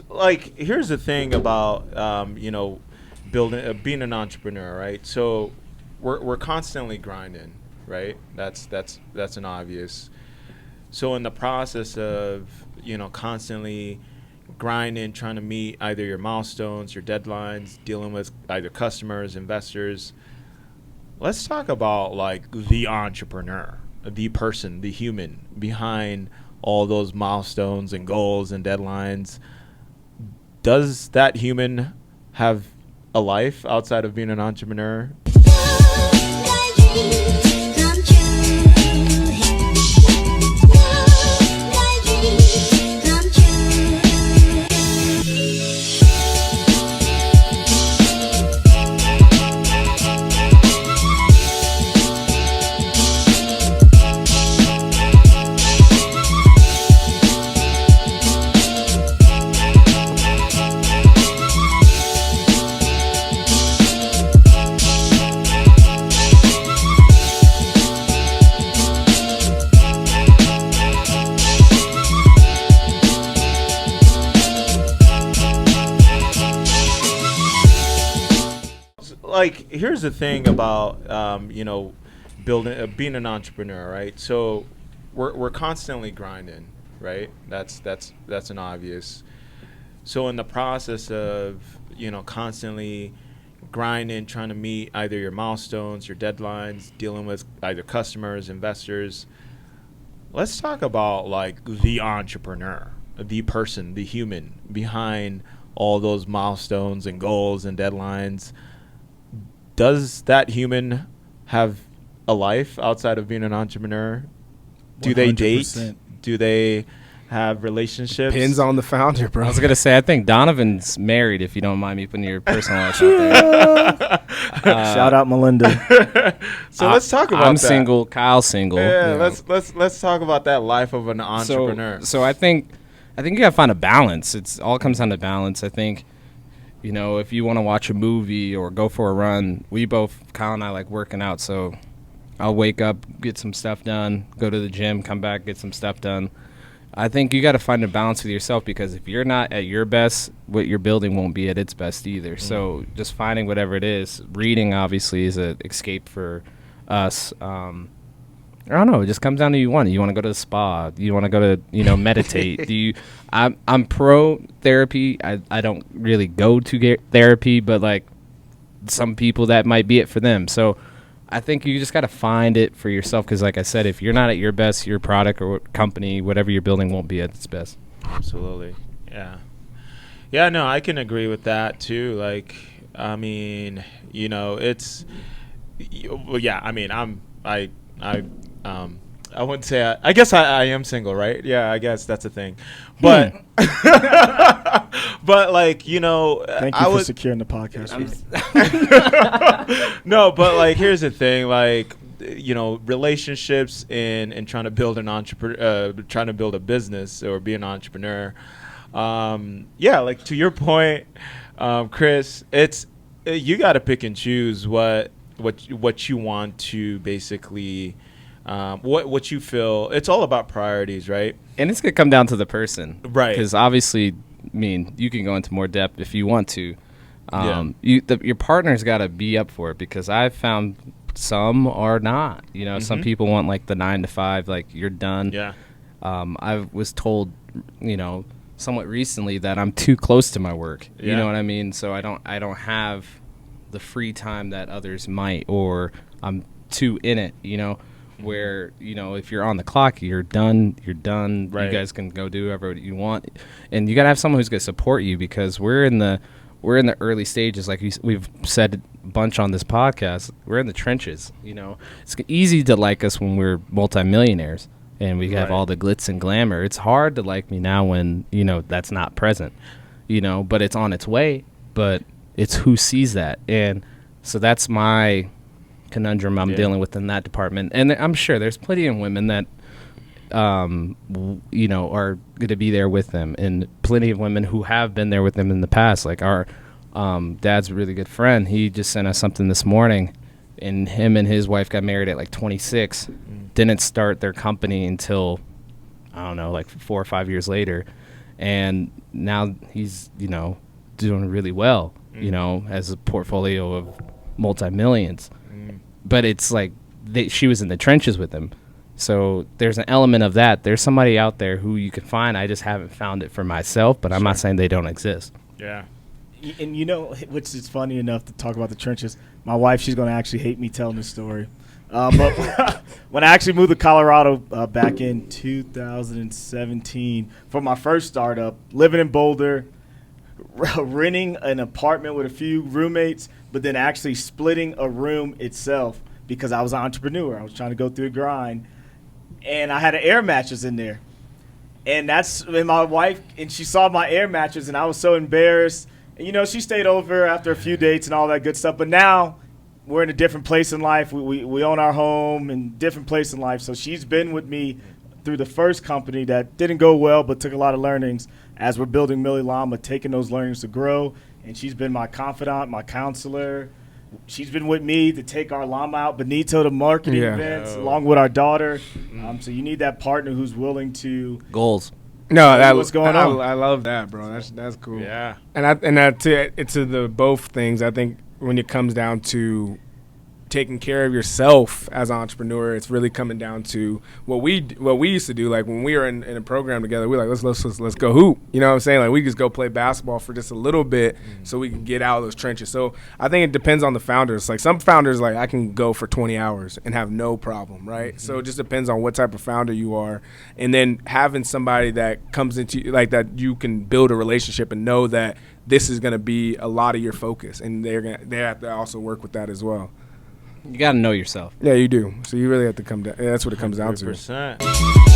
Like, here's the thing about building being an entrepreneur, right? So we're constantly grinding, right? That's an obvious. So in the process of constantly grinding, trying to meet either your milestones, your deadlines, dealing with either customers, investors, let's talk about like the entrepreneur, the person, the human behind all those milestones and goals and deadlines. Does that human have a life outside of being an entrepreneur? Like, here's the thing about building being an entrepreneur, right? So we're constantly grinding, right? That's an obvious. So in the process of constantly grinding, trying to meet either your milestones, your deadlines, dealing with either customers, investors, let's talk about like the entrepreneur, the person, the human behind all those milestones and goals and deadlines. Does that human have a life outside of being an entrepreneur? Do 100%. They date? Do they have relationships? Depends on the founder, bro. I was going to say, I think Donovan's married, if you don't mind me putting your personal life out there. Shout out Melinda. So let's talk about I'm that. single, Kyle's single. Yeah, let's talk about that life of an entrepreneur. So I think you got to find a balance. It's all comes down to balance. I think, if you want to watch a movie or go for a run, Kyle and I like working out. So I'll wake up, get some stuff done, go to the gym, come back, get some stuff done. I think you got to find a balance with yourself, because if you're not at your best, what you're building won't be at its best either. Mm-hmm. So just finding whatever it is. Reading obviously is an escape for us. I don't know. It just comes down to you want to go to the spa. You want to go to meditate. I'm pro therapy. I don't really go to get therapy, but like some people that might be it for them. So I think you just got to find it for yourself, because like I said, if you're not at your best, your product or company, whatever you're building, won't be at its best. Absolutely. Yeah, no, I can agree with that too. Like, I mean, it's I wouldn't say I guess I am single, right? Yeah, I guess that's a thing. But but like, thank you for securing the podcast. No, but like, here's the thing, like, relationships and trying to build trying to build a business or be an entrepreneur. Like to your point, Kris, it's you got to pick and choose what you want to basically. What you feel. It's all about priorities, right? And it's gonna come down to the person, right? Because obviously, you can go into more depth if you want to. Your partner's got to be up for it, because I've found some are not. Some people want like the 9 to 5, like you're done. Yeah. I was told, somewhat recently that I'm too close to my work. Yeah. You know what I mean? So I don't have the free time that others might, or I'm too in it. Where if you're on the clock, you're done. Right. You guys can go do whatever you want, and you gotta have someone who's gonna support you, because we're in the early stages. Like we've said a bunch on this podcast, we're in the trenches. It's easy to like us when we're multimillionaires and we have all the glitz and glamour. It's hard to like me now when that's not present. But it's on its way. But it's who sees that, and so that's my conundrum I'm dealing with in that department. And I'm sure there's plenty of women that are going to be there with them, and plenty of women who have been there with them in the past. Like our dad's a really good friend. He just sent us something this morning, and him and his wife got married at like 26. Didn't start their company until I don't know, like 4 or 5 years later. and now he's, you know, doing really well, you know, as a portfolio of multi-millions. But it's like she was in the trenches with him. So there's an element of that. There's somebody out there who you can find. I just haven't found it for myself, but I'm not saying they don't exist. Yeah. And you know, which is funny enough to talk about the trenches. My wife, she's going to actually hate me telling this story. But when I actually moved to Colorado back in 2017 for my first startup, living in Boulder, renting an apartment with a few roommates, but then actually splitting a room itself because I was an entrepreneur. I was trying to go through the grind. And I had an air mattress in there. And that's when my wife, and she saw my air mattress, and I was so embarrassed. And, you know, she stayed over after a few dates and all that good stuff. But now we're in a different place in life. We own our home and different place in life. So she's been with me through the first company that didn't go well but took a lot of learnings as we're building Mili Llama, taking those learnings to grow. And she's been my confidant, my counselor. She's been with me to take our llama out Benito to marketing events along with our daughter. So you need that partner who's willing to goals. No, what's going on. I love that, bro. That's cool. Yeah. And to the both things, I think when it comes down to taking care of yourself as an entrepreneur, it's really coming down to what we used to do. Like when we were in a program together, we were like, let's go hoop. You know what I'm saying? Like we just go play basketball for just a little bit so we can get out of those trenches. So I think it depends on the founders. Like some founders, like I can go for 20 hours and have no problem, right? So it just depends on what type of founder you are. And then having somebody that comes into like that you can build a relationship and know that this is going to be a lot of your focus, and they have to also work with that as well. You got to know yourself. Yeah, you do. So you really have to come down. Yeah, that's what it comes down to. 100%.